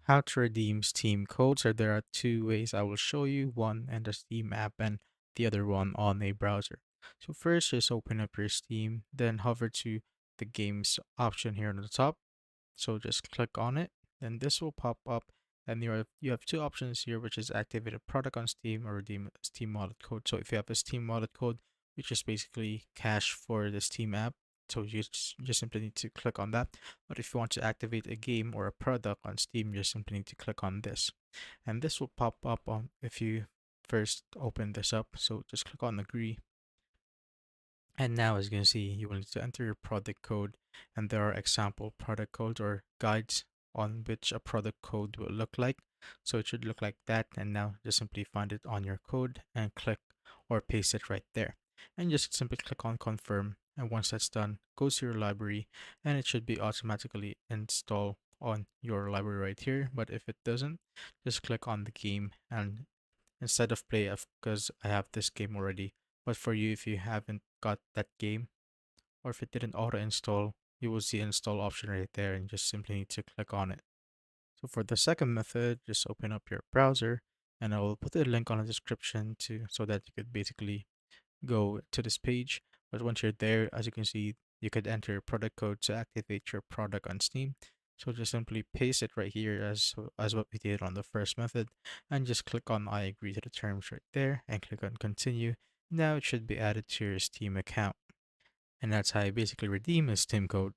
how to redeem Steam codes. So there are two ways I will show you, one in the Steam app and the other one on a browser. So first, just open up your Steam, then hover to the games option here on the top. So just click on it, then this will pop up, and you have two options here, which is activate a product on Steam or redeem a Steam wallet code. So if you have a Steam wallet code, which is basically cash for the Steam app, so you just simply need to click on that. But if you want to activate a game or a product on Steam, you just simply need to click on this, and this will pop up on if you first open this up. So just click on agree. And now, as you can see, you will need to enter your product code, and there are example product codes or guides on which a product code will look like. So it should look like that, and now just simply find it on your code and click or paste it right there. And just simply click on confirm, and once that's done, go to your library, and it should be automatically installed on your library right here. But if it doesn't, just click on the game and instead of play, because I have this game already. But for you, if you haven't got that game, or if it didn't auto install, you will see install option right there, and just simply need to click on it. So for the second method, just open up your browser, and I will put a link on the description to so that you could basically go to this page. But once you're there, as you can see, you could enter your product code to activate your product on Steam. So just simply paste it right here as what we did on the first method, and just click on I agree to the terms right there and click on continue. Now it should be added to your Steam account. And that's how you basically redeem a Steam code.